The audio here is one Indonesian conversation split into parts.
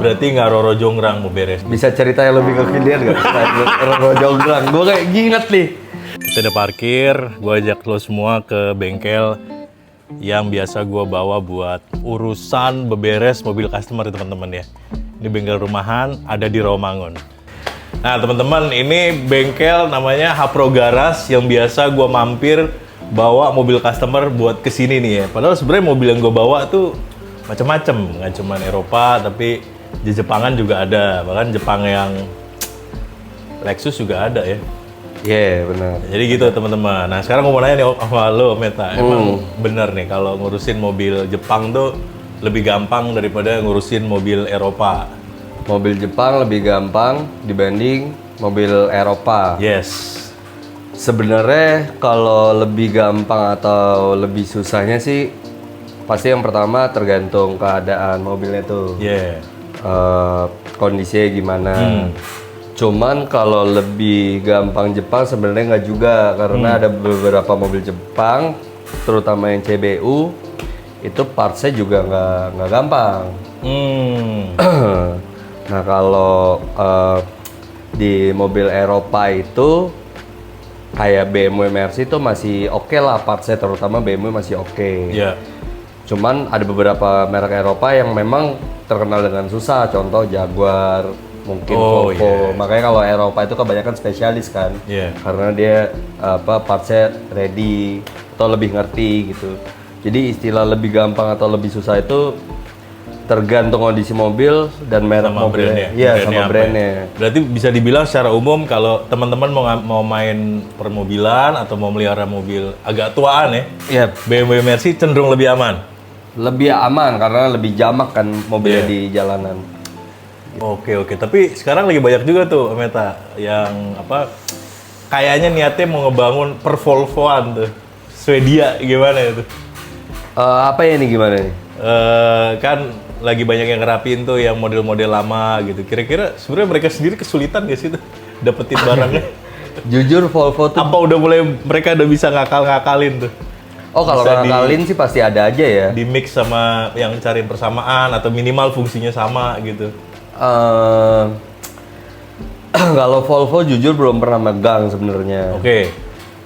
Berarti nggak Roro Jonggrang mau beres. Bisa cerita yang lebih kekinian nggak? Roro Jonggrang, gue kayak inget nih. Kita udah parkir, gue ajak lo semua ke bengkel yang biasa gue bawa buat urusan beberes mobil customer teman-teman ya. Ini bengkel rumahan, ada di Rawamangun. Nah teman-teman, ini bengkel namanya Hapro Garage yang biasa gue mampir bawa mobil customer buat kesini nih ya. Padahal sebenarnya mobil yang gue bawa tuh macam-macam, nggak cuma Eropa, tapi di Jepangan juga ada. Bahkan Jepang yang Lexus juga ada ya. Iya, benar. Jadi gitu teman-teman. Nah sekarang gue mau nanya nih sama lo Meta, emang bener nih kalau ngurusin mobil Jepang tuh lebih gampang daripada ngurusin mobil Eropa? Mobil Jepang lebih gampang dibanding mobil Eropa. Yes. Sebenarnya kalau lebih gampang atau lebih susahnya sih pasti yang pertama tergantung keadaan mobilnya tuh. Yeah. Kondisinya gimana. Cuman kalau lebih gampang Jepang sebenarnya nggak juga karena ada beberapa mobil Jepang, terutama yang CBU, itu partsnya juga nggak gampang. Nah kalau di mobil Eropa itu kayak BMW Mercy itu masih oke lah partsnya, terutama BMW masih oke. Yeah. Cuman ada beberapa merek Eropa yang memang terkenal dengan susah, contoh Jaguar, mungkin Volvo. Makanya kalau Eropa itu kebanyakan spesialis kan, karena dia partsnya ready atau lebih ngerti gitu. Jadi istilah lebih gampang atau lebih susah itu tergantung kondisi mobil dan merek mobilnya. Iya, sama brandnya. Berarti bisa dibilang secara umum kalau teman-teman mau main permobilan atau mau melihara mobil agak tuaan ya, BMW Mercy cenderung lebih aman. Lebih aman karena lebih jamak kan mobilnya di jalanan. Oke. Tapi sekarang lagi banyak juga tuh Meta yang kayaknya niatnya mau ngebangun per Volvoan tuh. Swedia gimana itu? Apa ya nih gimana nih? Kan lagi banyak yang ngerapin tuh yang model-model lama gitu. Kira-kira sebenarnya mereka sendiri kesulitan gak sih tuh dapetin barangnya? Jujur Volvo tuh apa mereka udah bisa ngakal-ngakalin tuh? Oh kalau ngakalin sih pasti ada aja ya. Di mix sama yang cariin persamaan atau minimal fungsinya sama gitu. Kalau Volvo jujur belum pernah megang sebenarnya. Oke.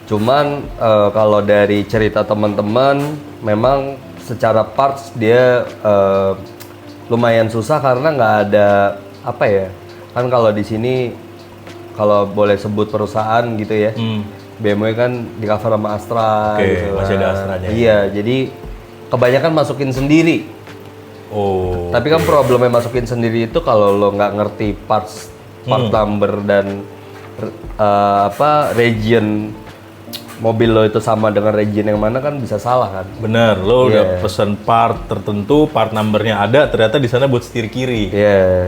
Cuman kalau dari cerita teman-teman, memang secara parts dia lumayan susah karena nggak ada kan kalau di sini kalau boleh sebut perusahaan gitu ya. BMW kan di cover sama Astra gitu. Masih ada Astranya. Iya, jadi kebanyakan masukin sendiri. Tapi kan problemnya masukin sendiri itu kalau lo nggak ngerti part number dan region mobil lo itu sama dengan region yang mana kan bisa salah kan. Bener, lo udah pesen part tertentu, part numbernya ada, ternyata di sana buat setir kiri.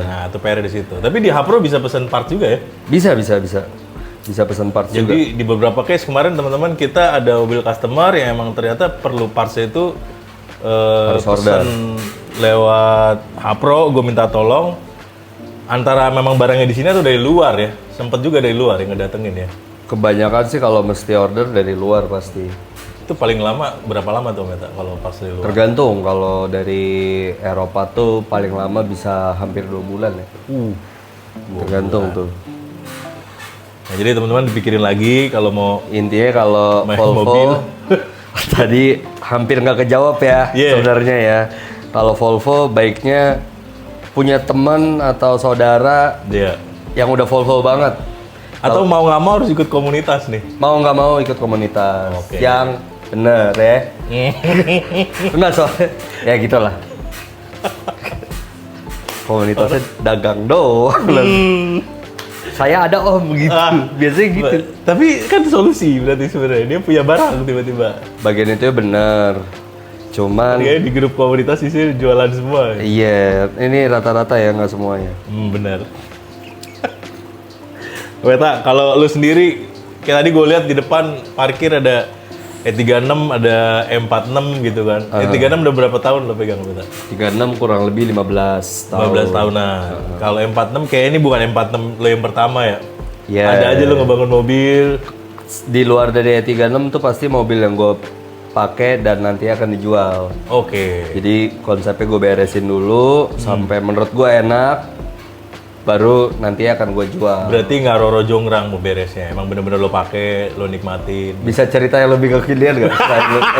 Nah, itu PR di situ. Tapi di Hapro bisa pesen part juga ya? Bisa pesen parts juga. Jadi di beberapa case kemarin teman-teman kita ada mobil customer yang emang ternyata perlu partsnya itu harus order lewat Hapro, gue minta tolong. Antara memang barangnya di sini atau dari luar ya, sempet juga dari luar yang ngedatengin ya. Kebanyakan sih kalau mesti order dari luar pasti. Itu paling lama berapa lama tuh Meta kalau parts dari luar? Tergantung, kalau dari Eropa tuh paling lama bisa hampir 2 bulan ya. Tergantung tuh. Nah, jadi teman-teman dipikirin lagi kalau mau intinya kalau Volvo tadi hampir nggak kejawab ya sebenarnya ya. Kalau Volvo baiknya punya teman atau saudara yang udah Volvo banget. Atau mau nggak mau harus ikut komunitas nih. Mau nggak mau ikut komunitas. Yang bener ya. Enggak soalnya ya gitulah. Komunitasnya dagang doang. Saya ada om gitu, biasanya gitu. Tapi kan solusi berarti sebenarnya dia punya barang tiba-tiba. Bagian itu ya benar. Cuman di grup komunitas sih jualan semua. Iya, ini rata-rata ya nggak semuanya. Benar. Meta, kalau lu sendiri, kayak tadi gue lihat di depan parkir ada E36, ada M46 gitu kan. E36 udah berapa tahun lo pegang Meta? 36 kurang lebih 15 tahun. 15 tahunan. Kalau M46 kayak ini bukan M46 lo yang pertama ya? Ada aja lo ngebangun mobil. Di luar dari E36 tuh pasti mobil yang gue dipakai dan nanti akan dijual. Oke. Jadi konsepnya gue beresin dulu sampai menurut gue enak, baru nanti akan gue jual. Berarti nggak roro jonggrang mau beresnya, emang bener-bener lo pakai, lo nikmatin. Bisa cerita yang lebih kekinian nggak?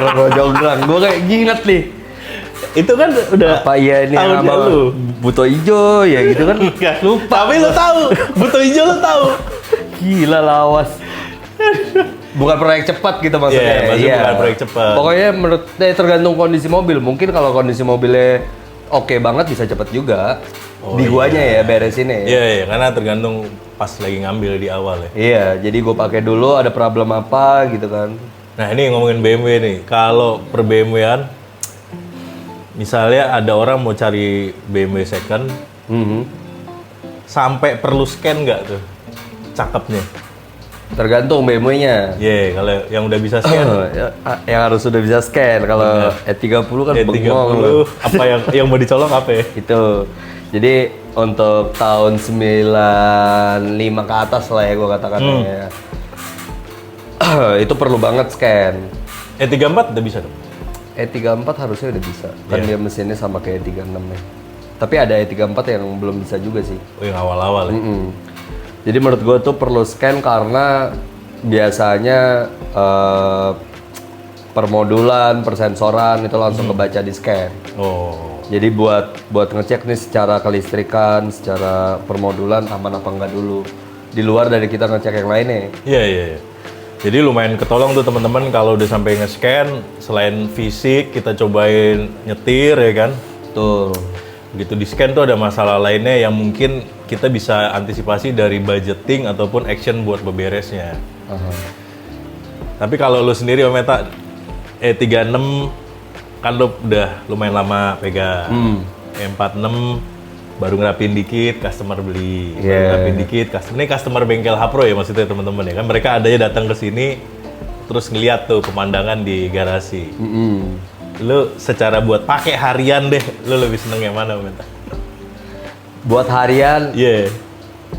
Roro jonggrang, gue kayak inget nih. Itu kan udah Apa iya ini tahun sama lalu. Buto Ijo ya gitu kan? Nggak, lupa. Tapi lo tahu, butuh hijau lo tahu. Gila lawas. Bukan proyek cepat gitu maksudnya. Iya, maksudnya bukan proyek cepat. Pokoknya menurut tergantung kondisi mobil. Mungkin kalau kondisi mobilnya oke banget bisa cepat juga. Oh, Di guanya ya beresinnya ya. Iya, karena tergantung pas lagi ngambil di awal ya. Iya, jadi gue pakai dulu ada problem apa gitu kan. Nah ini ngomongin BMW nih, kalau per BMW-an, misalnya ada orang mau cari BMW second, sampai perlu scan nggak tuh cakepnya? Tergantung BMW-nya. Iya, kalau yang udah bisa scan, Yang harus sudah bisa scan. Kalau E30 kan bengong loh. apa yang mau dicolok apa ya? Itu. Jadi untuk tahun 95 ke atas lah ya gue katakan ya. Itu perlu banget scan. E34 udah bisa dong? E34 harusnya udah bisa. Kan dia mesinnya sama kayak E36 ya. Tapi ada E34 yang belum bisa juga sih. Oh yang awal-awal ya? Jadi menurut gue tuh perlu scan karena biasanya permodulan, persensoran itu langsung kebaca di scan. Oh. Jadi buat ngecek nih secara kelistrikan, secara permodulan aman apa enggak dulu. Di luar dari kita ngecek yang lainnya. Iya. Jadi lumayan ketolong tuh teman-teman kalau udah sampai nge-scan, selain fisik kita cobain nyetir ya kan. Tuh. Begitu di scan tuh ada masalah lainnya yang mungkin kita bisa antisipasi dari budgeting ataupun action buat beberesnya. Tapi kalau lu sendiri Om Meta, E36 kan lu udah lumayan lama pegang. E46 baru ngerapin dikit, customer beli. Baru ngerapin dikit, ini customer bengkel Hapro ya maksudnya teman-teman ya kan. Mereka adanya datang ke sini terus ngeliat tuh pemandangan di garasi. Lu secara buat pakai harian deh, lu lebih seneng yang mana, Meta? Buat harian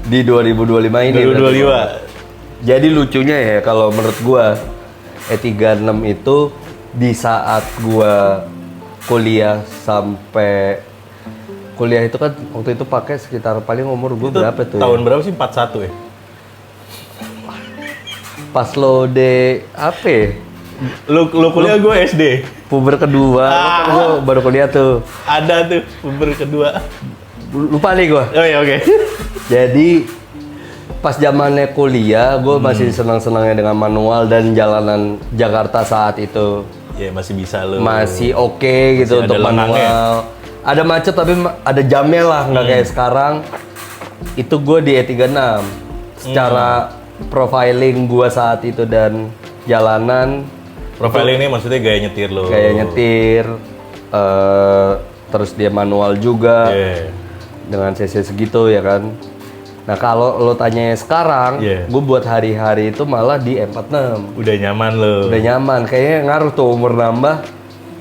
di 2025 ini. 2025. Jadi lucunya ya kalau menurut gua E36 itu di saat gua kuliah sampai kuliah itu kan waktu itu pakai sekitar paling umur gua Itu berapa tuh? Tahun berapa sih? 41 ya? Pas lo de apa ya? Lu kuliah gue SD. Puber kedua, gua baru kuliah tuh. Ada tuh puber kedua. Lupa nih gua. Oh iya oke. Jadi pas zamannya kuliah, gue masih senang-senangnya dengan manual dan jalanan Jakarta saat itu. Ya masih bisa lu. Masih oke gitu Masih untuk ada manual. lengannya. Ada macet tapi ada jamnya lah, nggak kayak sekarang. Itu gue di E36. Secara profiling gue saat itu dan jalanan. Profiling ini maksudnya gaya nyetir lo. Kayak nyetir, terus dia manual juga. Dengan cc segitu ya kan. Nah kalau lo tanya sekarang, gue buat hari-hari itu malah di M46. Udah nyaman lo. Udah nyaman, kayaknya ngaruh tuh umur nambah.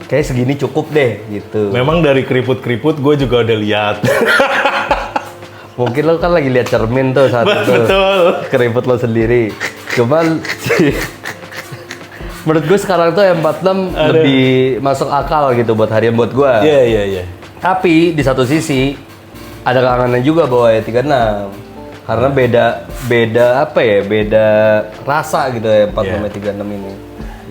Kayak segini cukup deh gitu. Memang dari keriput-keriput gue juga udah lihat. Mungkin lo kan lagi lihat cermin tuh saat itu. Betul. Keriput lo sendiri. Cuman menurut gue sekarang tuh M46 lebih masuk akal gitu buat harian buat gue. Iya. Tapi di satu sisi ada kangenan juga bawa E36 karena beda apa ya, beda rasa gitu ya 46 E36 ini.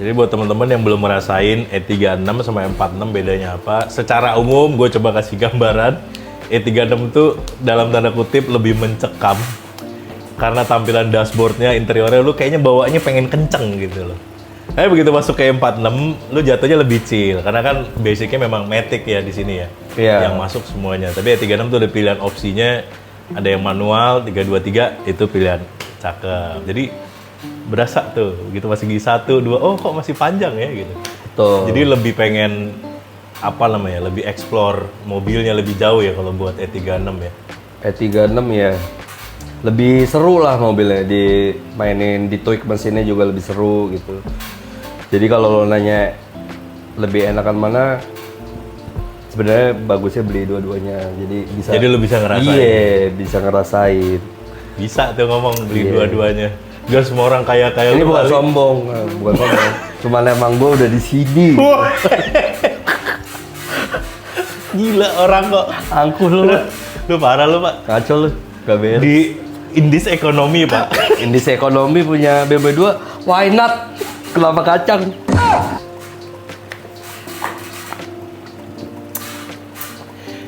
Jadi buat teman-teman yang belum merasain E36 sama M46 bedanya apa, secara umum gue coba kasih gambaran. E36 tuh dalam tanda kutip lebih mencekam karena tampilan dashboardnya, interiornya lu kayaknya bawaannya pengen kenceng gitu loh. Tapi begitu masuk ke M46, lu jatuhnya lebih chill karena kan basicnya memang matic ya di sini ya. Yang masuk semuanya. Tapi E36 tuh ada pilihan opsinya, ada yang manual 323 itu pilihan cakep. Jadi berasa tuh gitu masih gigi 1, 2, oh kok masih panjang ya gitu. Tuh. Jadi lebih pengen apa namanya? Lebih explore mobilnya lebih jauh ya kalau buat E36 ya. E36 ya. Lebih seru lah mobilnya, dimainin, di tweak mesinnya juga lebih seru gitu. Jadi kalau lo nanya lebih enakan mana, sebenarnya bagusnya beli dua-duanya. Jadi lo bisa ngerasain. Iya, bisa ngerasain. Bisa tuh ngomong beli dua-duanya. Gak semua orang kaya-kaya. Ini bukan sombong, bukan sombong. Cuman emang gue udah di sini. Gila orang kok. Angkuh lu. Lu parah lu, Pak. Kacau lu. Gak beres. Di Indis Ekonomi, Pak. Indis Ekonomi punya BMW2, why not? Kelapa kacang.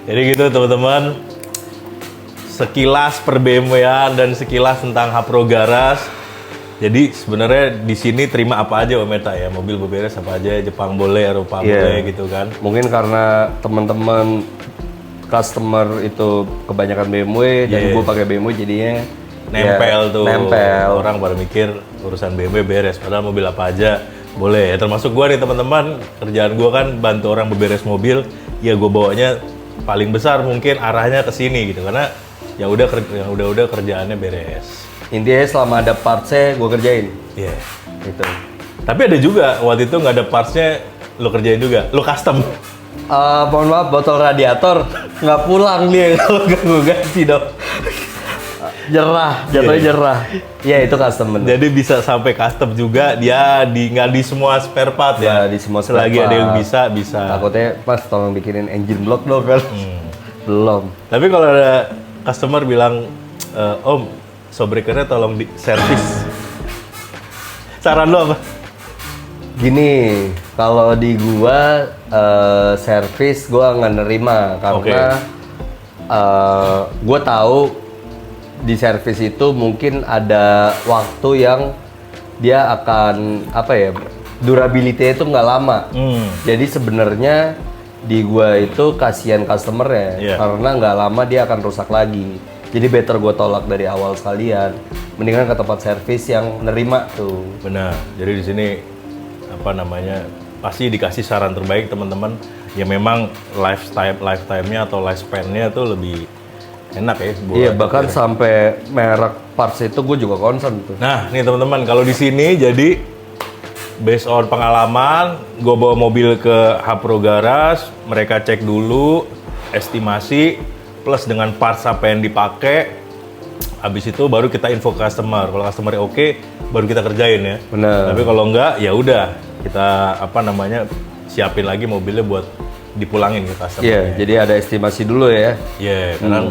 Jadi gitu teman-teman. Sekilas per BMW-an dan sekilas tentang Hapro Garage. Jadi sebenarnya di sini terima apa aja Om Meta ya, mobil beberes apa aja, Jepang boleh, Eropa boleh gitu kan. Mungkin karena teman-teman customer itu kebanyakan BMW dan gue pakai BMW jadinya nempel tuh. Nempel. Orang baru mikir urusan BMW beres, padahal mobil apa aja boleh. Ya, termasuk gue nih teman-teman, kerjaan gue kan bantu orang beberes mobil. Ya gue bawanya paling besar mungkin arahnya ke sini gitu, karena yang udah kerjaannya beres. Intinya selama ada partsnya gue kerjain. Iya. Gitu. Tapi ada juga waktu itu nggak ada partsnya, lo kerjain juga, lo custom. Mohon maaf, botol radiator nggak pulang dia kalau nggak gue ganti dong. Jerah, jatuhnya jerah. Ya itu custom bener. Jadi bisa sampai custom juga, dia nggak di semua spare part ya. Di semua spare Selagi part. ada yang bisa. Takutnya pas tolong bikinin engine block dong kan. Belum. Tapi kalau ada customer bilang, Om, showbreakernya tolong di servis. Saran lo apa? Gini, kalau di gua servis gua nggak nerima karena gua tahu di servis itu mungkin ada waktu yang dia akan durability itu nggak lama. Jadi sebenarnya di gua itu kasihan customernya karena nggak lama dia akan rusak lagi. Jadi better gua tolak dari awal sekalian. Mendingan ke tempat servis yang nerima tuh. Benar. Jadi di sini pasti dikasih saran terbaik teman-teman. Ya memang lifetime-nya atau lifespan-nya tuh lebih enak ya buat. Iya, bahkan sampai merek parts itu gue juga concern tuh. Nah, nih teman-teman, kalau di sini jadi based on pengalaman, gue bawa mobil ke Hapro Garage, mereka cek dulu estimasi plus dengan parts apa yang dipakai. Habis itu baru kita info customer. Kalau customer oke, baru kita kerjain ya. Benar. Tapi kalau enggak, ya udah kita siapin lagi mobilnya buat dipulangin ke customer. Iya, jadi ada estimasi dulu ya. Iya, karena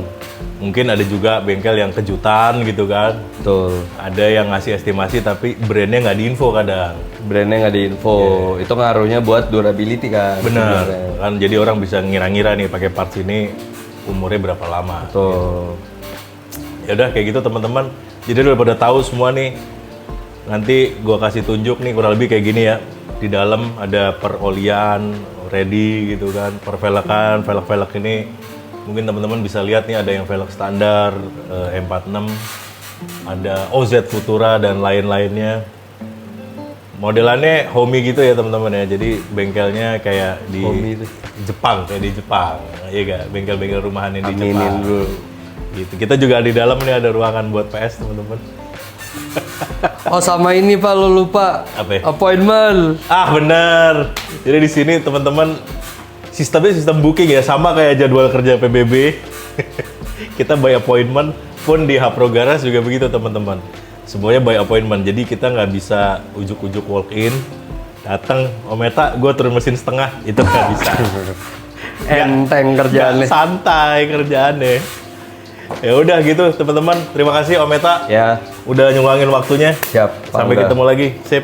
mungkin ada juga bengkel yang kejutan gitu kan. Betul. Ada yang ngasih estimasi tapi brandnya nggak diinfo kadang. Brandnya nggak diinfo. Itu ngaruhnya buat durability kan. Benar. Sebenarnya. Kan jadi orang bisa ngira-ngira nih pakai parts ini umurnya berapa lama. Betul. Ya udah kayak gitu teman-teman. Jadi udah pada tahu semua nih. Nanti gua kasih tunjuk nih kurang lebih kayak gini ya. Di dalam ada perolian ready gitu kan, pervelekan, velg ini mungkin teman-teman bisa lihat nih ada yang velg standar M46, ada OZ Futura dan lain-lainnya. Modelannya homey gitu ya teman-teman ya. Jadi bengkelnya kayak di Jepang, kayak di Jepang. Iya gak? Bengkel-bengkel rumahan yang di Jepang. Dulu. Gitu. Kita juga di dalam nih ada ruangan buat PS teman-teman. Oh sama ini Pak, lo lupa. Apa ya? Appointment. Ah benar. Jadi di sini teman-teman sistemnya sistem booking ya, sama kayak jadwal kerja PBB. Kita by appointment, pun di Hapro Garage juga begitu teman-teman. Semuanya by appointment. Jadi kita nggak bisa ujuk-ujuk walk in, datang, Om Meta, gue turun mesin setengah, itu nggak bisa. Enteng kerjaannya. Santai kerjaannya. Ya udah gitu teman-teman. Terima kasih Om Meta. Ya. Udah nyumbangin waktunya. Siap. Sampai Bangga. ketemu lagi. Sip.